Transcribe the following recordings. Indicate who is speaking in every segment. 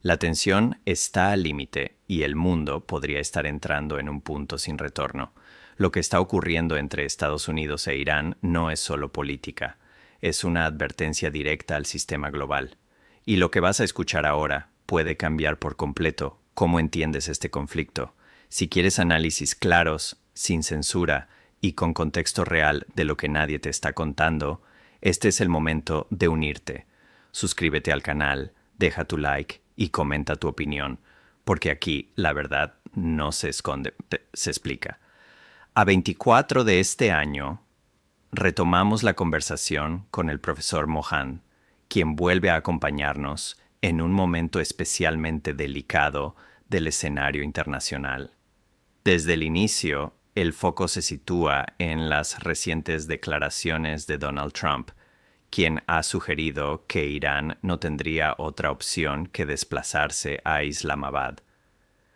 Speaker 1: La tensión está al límite y el mundo podría estar entrando en un punto sin retorno. Lo que está ocurriendo entre Estados Unidos e Irán no es solo política, es una advertencia directa al sistema global. Y lo que vas a escuchar ahora puede cambiar por completo cómo entiendes este conflicto. Si quieres análisis claros, sin censura y con contexto real de lo que nadie te está contando, este es el momento de unirte. Suscríbete al canal, deja tu like y comenta tu opinión, porque aquí la verdad no se esconde, se explica. A 24 de este año, retomamos la conversación con el profesor Mohan, quien vuelve a acompañarnos en un momento especialmente delicado del escenario internacional. Desde el inicio, el foco se sitúa en las recientes declaraciones de Donald Trump, quien ha sugerido que Irán no tendría otra opción que desplazarse a Islamabad.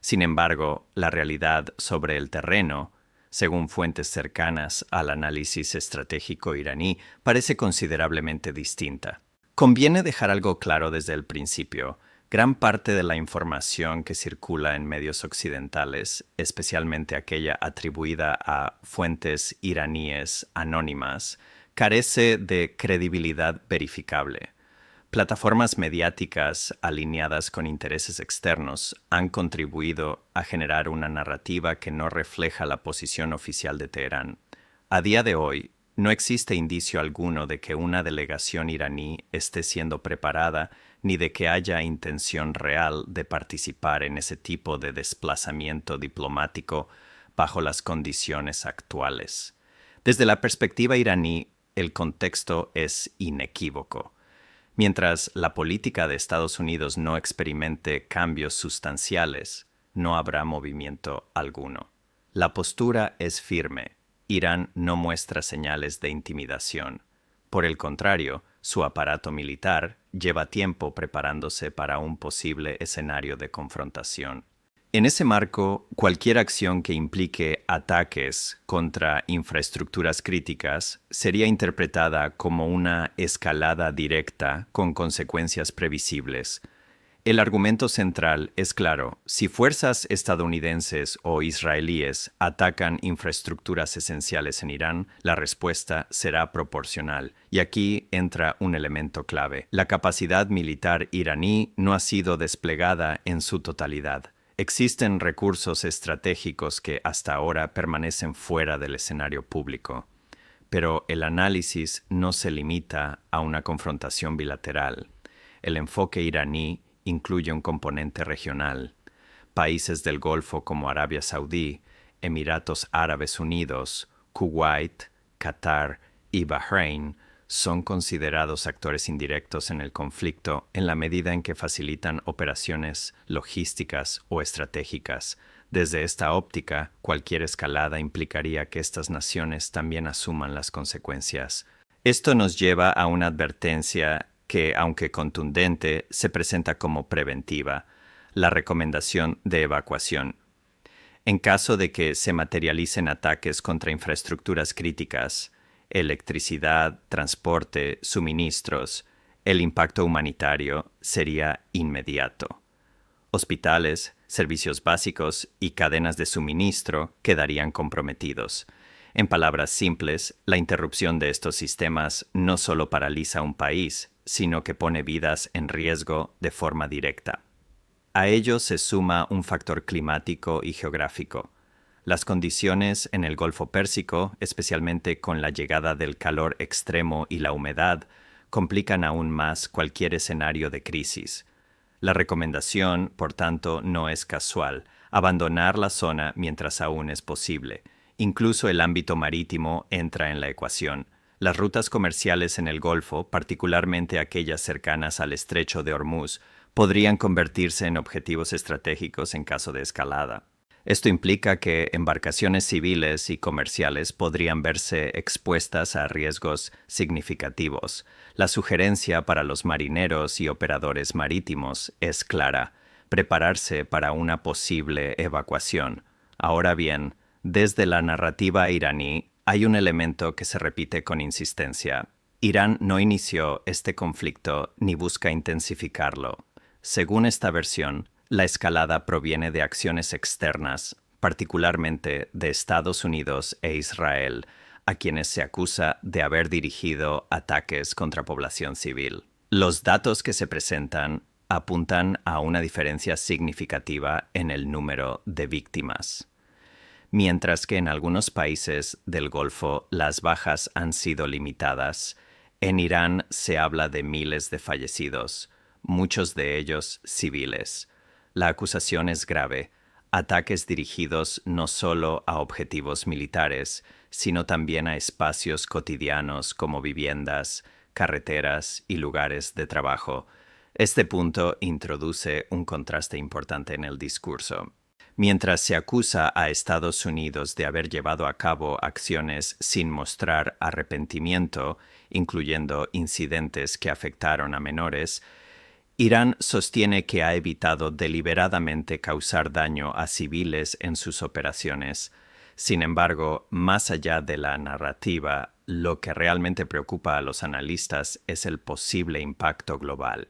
Speaker 1: Sin embargo, la realidad sobre el terreno, según fuentes cercanas al análisis estratégico iraní, parece considerablemente distinta. Conviene dejar algo claro desde el principio. Gran parte de la información que circula en medios occidentales, especialmente aquella atribuida a fuentes iraníes anónimas, carece de credibilidad verificable. Plataformas mediáticas alineadas con intereses externos han contribuido a generar una narrativa que no refleja la posición oficial de Teherán. A día de hoy, no existe indicio alguno de que una delegación iraní esté siendo preparada ni de que haya intención real de participar en ese tipo de desplazamiento diplomático bajo las condiciones actuales. Desde la perspectiva iraní, el contexto es inequívoco. Mientras la política de Estados Unidos no experimente cambios sustanciales, no habrá movimiento alguno. La postura es firme. Irán no muestra señales de intimidación. Por el contrario, su aparato militar lleva tiempo preparándose para un posible escenario de confrontación. En ese marco, cualquier acción que implique ataques contra infraestructuras críticas sería interpretada como una escalada directa con consecuencias previsibles. El argumento central es claro: si fuerzas estadounidenses o israelíes atacan infraestructuras esenciales en Irán, la respuesta será proporcional. Y aquí entra un elemento clave: la capacidad militar iraní no ha sido desplegada en su totalidad. Existen recursos estratégicos que hasta ahora permanecen fuera del escenario público, pero el análisis no se limita a una confrontación bilateral. El enfoque iraní incluye un componente regional. Países del Golfo como Arabia Saudí, Emiratos Árabes Unidos, Kuwait, Qatar y Bahrein son considerados actores indirectos en el conflicto en la medida en que facilitan operaciones logísticas o estratégicas. Desde esta óptica, cualquier escalada implicaría que estas naciones también asuman las consecuencias. Esto nos lleva a una advertencia que, aunque contundente, se presenta como preventiva: la recomendación de evacuación. En caso de que se materialicen ataques contra infraestructuras críticas, electricidad, transporte, suministros, el impacto humanitario sería inmediato. Hospitales, servicios básicos y cadenas de suministro quedarían comprometidos. En palabras simples, la interrupción de estos sistemas no solo paraliza un país, sino que pone vidas en riesgo de forma directa. A ello se suma un factor climático y geográfico. Las condiciones en el Golfo Pérsico, especialmente con la llegada del calor extremo y la humedad, complican aún más cualquier escenario de crisis. La recomendación, por tanto, no es casual: abandonar la zona mientras aún es posible. Incluso el ámbito marítimo entra en la ecuación. Las rutas comerciales en el Golfo, particularmente aquellas cercanas al Estrecho de Hormuz, podrían convertirse en objetivos estratégicos en caso de escalada. Esto implica que embarcaciones civiles y comerciales podrían verse expuestas a riesgos significativos. La sugerencia para los marineros y operadores marítimos es clara: prepararse para una posible evacuación. Ahora bien, desde la narrativa iraní hay un elemento que se repite con insistencia. Irán no inició este conflicto ni busca intensificarlo. Según esta versión, la escalada proviene de acciones externas, particularmente de Estados Unidos e Israel, a quienes se acusa de haber dirigido ataques contra población civil. Los datos que se presentan apuntan a una diferencia significativa en el número de víctimas. Mientras que en algunos países del Golfo las bajas han sido limitadas, en Irán se habla de miles de fallecidos, muchos de ellos civiles. La acusación es grave: ataques dirigidos no solo a objetivos militares, sino también a espacios cotidianos como viviendas, carreteras y lugares de trabajo. Este punto introduce un contraste importante en el discurso. Mientras se acusa a Estados Unidos de haber llevado a cabo acciones sin mostrar arrepentimiento, incluyendo incidentes que afectaron a menores, Irán sostiene que ha evitado deliberadamente causar daño a civiles en sus operaciones. Sin embargo, más allá de la narrativa, lo que realmente preocupa a los analistas es el posible impacto global.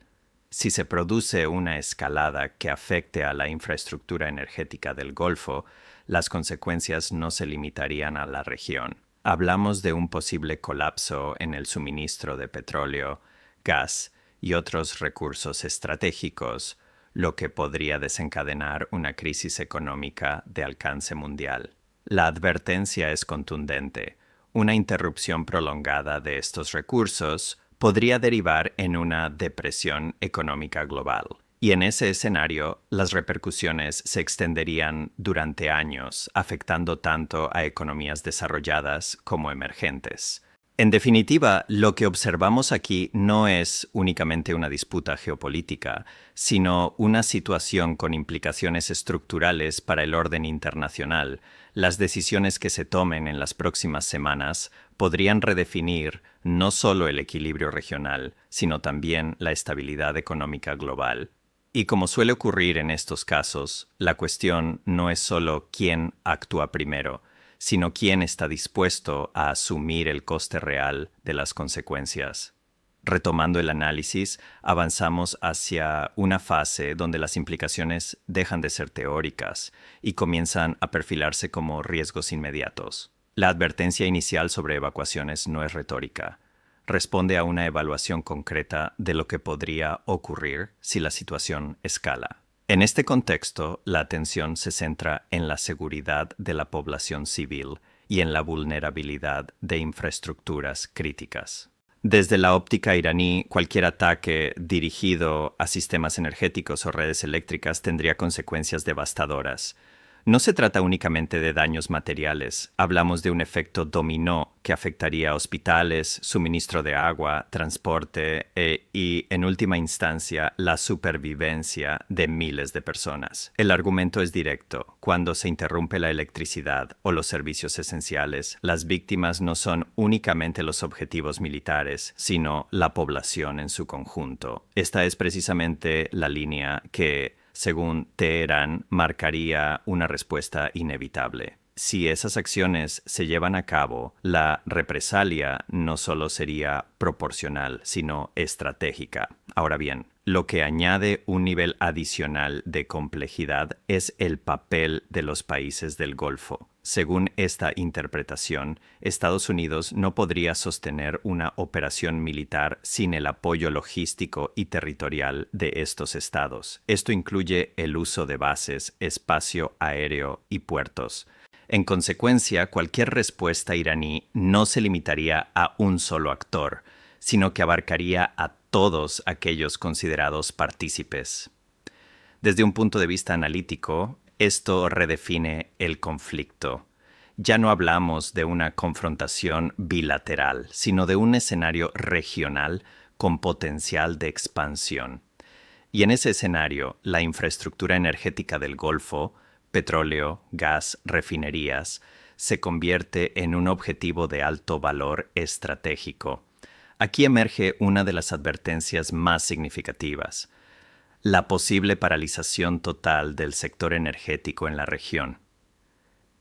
Speaker 1: Si se produce una escalada que afecte a la infraestructura energética del Golfo, las consecuencias no se limitarían a la región. Hablamos de un posible colapso en el suministro de petróleo, gas y otros recursos estratégicos, lo que podría desencadenar una crisis económica de alcance mundial. La advertencia es contundente: una interrupción prolongada de estos recursos podría derivar en una depresión económica global. Y en ese escenario, las repercusiones se extenderían durante años, afectando tanto a economías desarrolladas como emergentes. En definitiva, lo que observamos aquí no es únicamente una disputa geopolítica, sino una situación con implicaciones estructurales para el orden internacional. Las decisiones que se tomen en las próximas semanas podrían redefinir no solo el equilibrio regional, sino también la estabilidad económica global. Y como suele ocurrir en estos casos, la cuestión no es solo quién actúa primero, sino quién está dispuesto a asumir el coste real de las consecuencias. Retomando el análisis, avanzamos hacia una fase donde las implicaciones dejan de ser teóricas y comienzan a perfilarse como riesgos inmediatos. La advertencia inicial sobre evacuaciones no es retórica. Responde a una evaluación concreta de lo que podría ocurrir si la situación escala. En este contexto, la atención se centra en la seguridad de la población civil y en la vulnerabilidad de infraestructuras críticas. Desde la óptica iraní, cualquier ataque dirigido a sistemas energéticos o redes eléctricas tendría consecuencias devastadoras. No se trata únicamente de daños materiales, hablamos de un efecto dominó que afectaría a hospitales, suministro de agua, transporte y, en última instancia, la supervivencia de miles de personas. El argumento es directo: cuando se interrumpe la electricidad o los servicios esenciales, las víctimas no son únicamente los objetivos militares, sino la población en su conjunto. Esta es precisamente la línea que, según Teherán, marcaría una respuesta inevitable. Si esas acciones se llevan a cabo, la represalia no solo sería proporcional, sino estratégica. Ahora bien, lo que añade un nivel adicional de complejidad es el papel de los países del Golfo. Según esta interpretación, Estados Unidos no podría sostener una operación militar sin el apoyo logístico y territorial de estos estados. Esto incluye el uso de bases, espacio aéreo y puertos. En consecuencia, cualquier respuesta iraní no se limitaría a un solo actor, sino que abarcaría a todos aquellos considerados partícipes. Desde un punto de vista analítico, esto redefine el conflicto. Ya no hablamos de una confrontación bilateral, sino de un escenario regional con potencial de expansión. Y en ese escenario, la infraestructura energética del Golfo, petróleo, gas, refinerías, se convierte en un objetivo de alto valor estratégico. Aquí emerge una de las advertencias más significativas: la posible paralización total del sector energético en la región.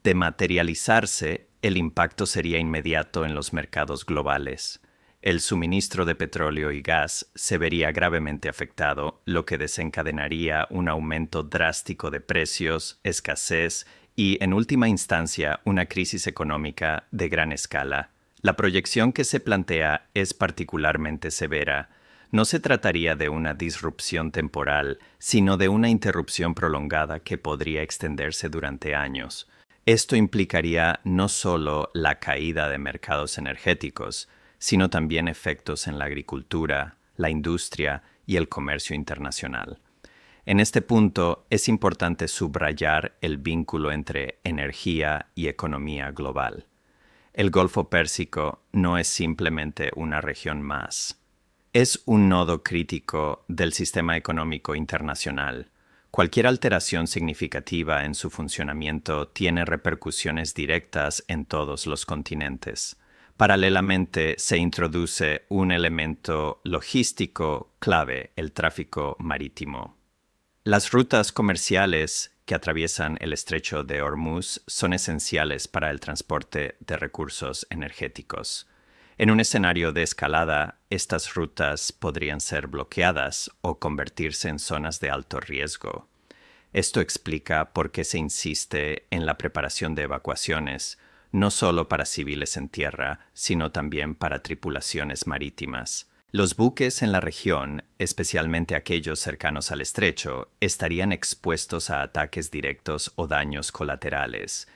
Speaker 1: De materializarse, el impacto sería inmediato en los mercados globales. El suministro de petróleo y gas se vería gravemente afectado, lo que desencadenaría un aumento drástico de precios, escasez y, en última instancia, una crisis económica de gran escala. La proyección que se plantea es particularmente severa. No se trataría de una disrupción temporal, sino de una interrupción prolongada que podría extenderse durante años. Esto implicaría no solo la caída de mercados energéticos, sino también efectos en la agricultura, la industria y el comercio internacional. En este punto es importante subrayar el vínculo entre energía y economía global. El Golfo Pérsico no es simplemente una región más. Es un nodo crítico del sistema económico internacional. Cualquier alteración significativa en su funcionamiento tiene repercusiones directas en todos los continentes. Paralelamente, se introduce un elemento logístico clave, el tráfico marítimo. Las rutas comerciales que atraviesan el estrecho de Hormuz son esenciales para el transporte de recursos energéticos. En un escenario de escalada, estas rutas podrían ser bloqueadas o convertirse en zonas de alto riesgo. Esto explica por qué se insiste en la preparación de evacuaciones, no solo para civiles en tierra, sino también para tripulaciones marítimas. Los buques en la región, especialmente aquellos cercanos al estrecho, estarían expuestos a ataques directos o daños colaterales.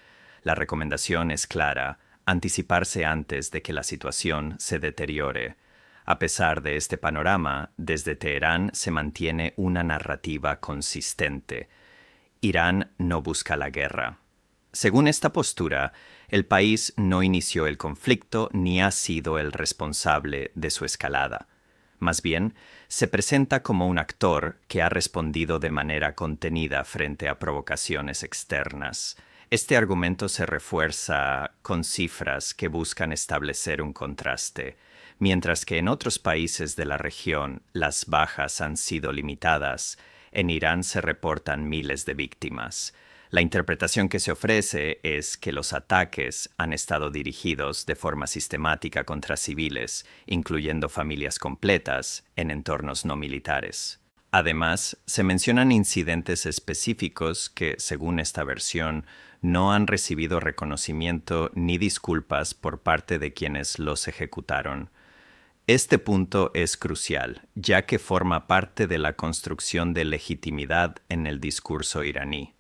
Speaker 1: La recomendación es clara: anticiparse antes de que la situación se deteriore. A pesar de este panorama, desde Teherán se mantiene una narrativa consistente. Irán no busca la guerra. Según esta postura, el país no inició el conflicto ni ha sido el responsable de su escalada. Más bien, se presenta como un actor que ha respondido de manera contenida frente a provocaciones externas. Este argumento se refuerza con cifras que buscan establecer un contraste. Mientras que en otros países de la región las bajas han sido limitadas, en Irán se reportan miles de víctimas. La interpretación que se ofrece es que los ataques han estado dirigidos de forma sistemática contra civiles, incluyendo familias completas, en entornos no militares. Además, se mencionan incidentes específicos que, según esta versión, no han recibido reconocimiento ni disculpas por parte de quienes los ejecutaron. Este punto es crucial, ya que forma parte de la construcción de legitimidad en el discurso iraní.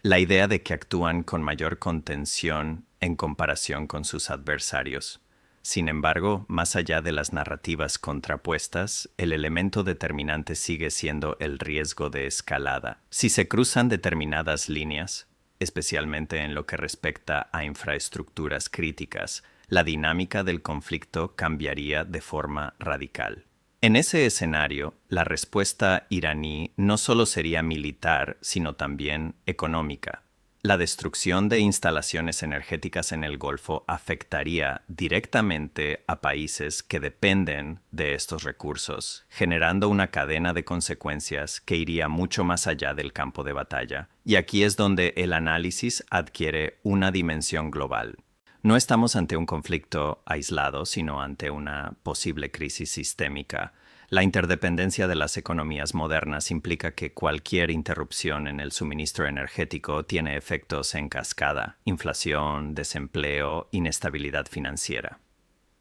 Speaker 1: La idea de que actúan con mayor contención en comparación con sus adversarios. Sin embargo, más allá de las narrativas contrapuestas, el elemento determinante sigue siendo el riesgo de escalada. Si se cruzan determinadas líneas, especialmente en lo que respecta a infraestructuras críticas, la dinámica del conflicto cambiaría de forma radical. En ese escenario, la respuesta iraní no solo sería militar, sino también económica. La destrucción de instalaciones energéticas en el Golfo afectaría directamente a países que dependen de estos recursos, generando una cadena de consecuencias que iría mucho más allá del campo de batalla. Y aquí es donde el análisis adquiere una dimensión global. No estamos ante un conflicto aislado, sino ante una posible crisis sistémica. La interdependencia de las economías modernas implica que cualquier interrupción en el suministro energético tiene efectos en cascada: inflación, desempleo, inestabilidad financiera.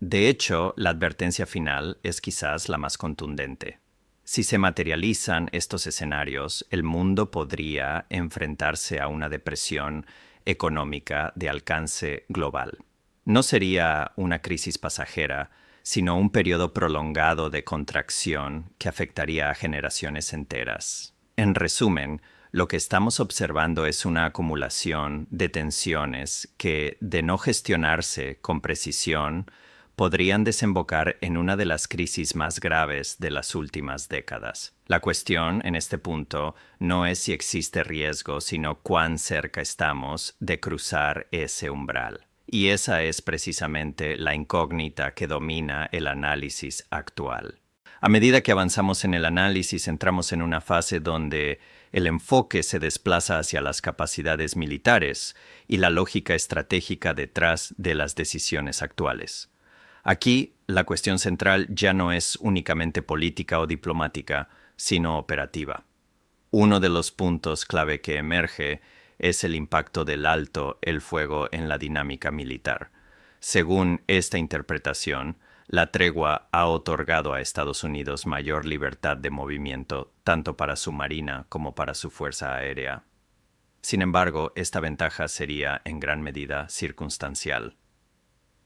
Speaker 1: De hecho, la advertencia final es quizás la más contundente. Si se materializan estos escenarios, el mundo podría enfrentarse a una depresión económica de alcance global. No sería una crisis pasajera, sino un periodo prolongado de contracción que afectaría a generaciones enteras. En resumen, lo que estamos observando es una acumulación de tensiones que, de no gestionarse con precisión, podrían desembocar en una de las crisis más graves de las últimas décadas. La cuestión, en este punto, no es si existe riesgo, sino cuán cerca estamos de cruzar ese umbral. Y esa es precisamente la incógnita que domina el análisis actual. A medida que avanzamos en el análisis, entramos en una fase donde el enfoque se desplaza hacia las capacidades militares y la lógica estratégica detrás de las decisiones actuales. Aquí, la cuestión central ya no es únicamente política o diplomática, sino operativa. Uno de los puntos clave que emerge es el impacto del alto el fuego en la dinámica militar. Según esta interpretación, la tregua ha otorgado a Estados Unidos mayor libertad de movimiento, tanto para su marina como para su fuerza aérea. Sin embargo, esta ventaja sería en gran medida circunstancial.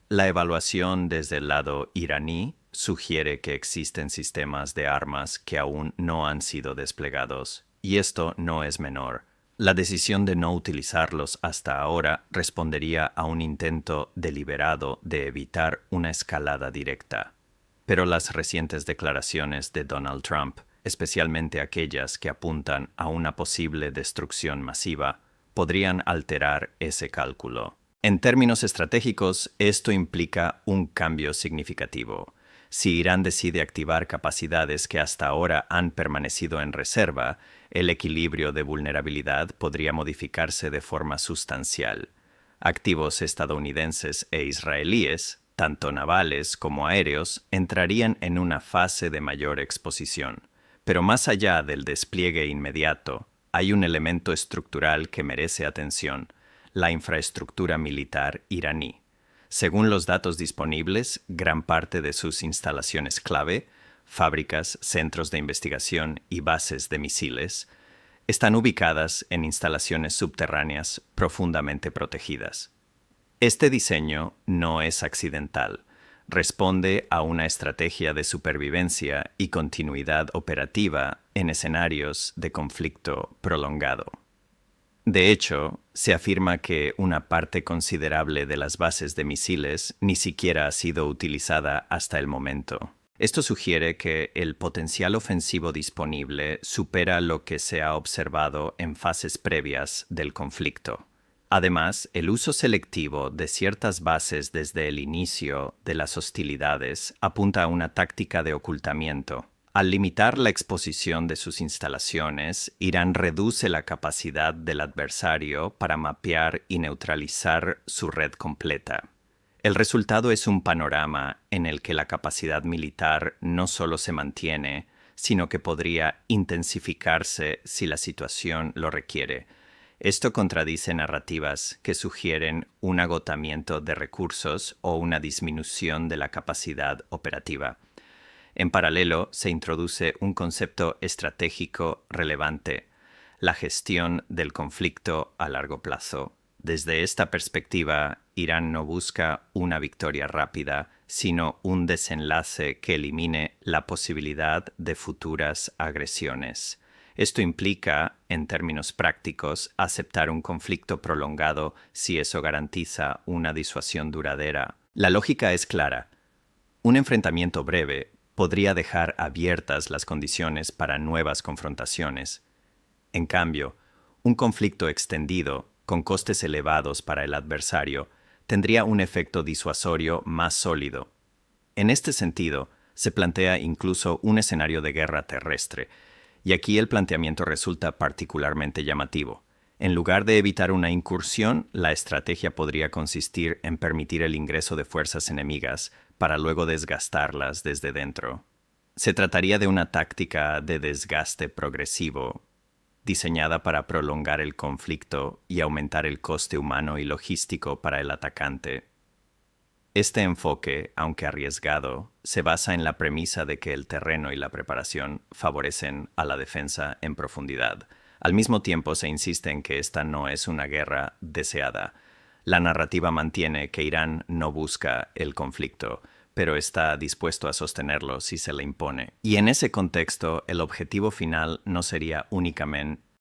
Speaker 1: La evaluación desde el lado iraní sugiere que existen sistemas de armas que aún no han sido desplegados, y esto no es menor. La decisión de no utilizarlos hasta ahora respondería a un intento deliberado de evitar una escalada directa. Pero las recientes declaraciones de Donald Trump, especialmente aquellas que apuntan a una posible destrucción masiva, podrían alterar ese cálculo. En términos estratégicos, esto implica un cambio significativo. Si Irán decide activar capacidades que hasta ahora han permanecido en reserva, el equilibrio de vulnerabilidad podría modificarse de forma sustancial. Activos estadounidenses e israelíes, tanto navales como aéreos, entrarían en una fase de mayor exposición. Pero más allá del despliegue inmediato, hay un elemento estructural que merece atención: la infraestructura militar iraní. Según los datos disponibles, gran parte de sus instalaciones clave, fábricas, centros de investigación y bases de misiles, están ubicadas en instalaciones subterráneas profundamente protegidas. Este diseño no es accidental. Responde a una estrategia de supervivencia y continuidad operativa en escenarios de conflicto prolongado. De hecho, se afirma que una parte considerable de las bases de misiles ni siquiera ha sido utilizada hasta el momento. Esto sugiere que el potencial ofensivo disponible supera lo que se ha observado en fases previas del conflicto. Además, el uso selectivo de ciertas bases desde el inicio de las hostilidades apunta a una táctica de ocultamiento. Al limitar la exposición de sus instalaciones, Irán reduce la capacidad del adversario para mapear y neutralizar su red completa. El resultado es un panorama en el que la capacidad militar no solo se mantiene, sino que podría intensificarse si la situación lo requiere. Esto contradice narrativas que sugieren un agotamiento de recursos o una disminución de la capacidad operativa. En paralelo, se introduce un concepto estratégico relevante: la gestión del conflicto a largo plazo. Desde esta perspectiva, Irán no busca una victoria rápida, sino un desenlace que elimine la posibilidad de futuras agresiones. Esto implica, en términos prácticos, aceptar un conflicto prolongado si eso garantiza una disuasión duradera. La lógica es clara. Un enfrentamiento breve podría dejar abiertas las condiciones para nuevas confrontaciones. En cambio, un conflicto extendido, con costes elevados para el adversario, tendría un efecto disuasorio más sólido. En este sentido, se plantea incluso un escenario de guerra terrestre, y aquí el planteamiento resulta particularmente llamativo. En lugar de evitar una incursión, la estrategia podría consistir en permitir el ingreso de fuerzas enemigas para luego desgastarlas desde dentro. Se trataría de una táctica de desgaste progresivo, diseñada para prolongar el conflicto y aumentar el coste humano y logístico para el atacante. Este enfoque, aunque arriesgado, se basa en la premisa de que el terreno y la preparación favorecen a la defensa en profundidad. Al mismo tiempo, se insiste en que esta no es una guerra deseada. La narrativa mantiene que Irán no busca el conflicto, pero está dispuesto a sostenerlo si se le impone. Y en ese contexto, el objetivo final no sería únicamente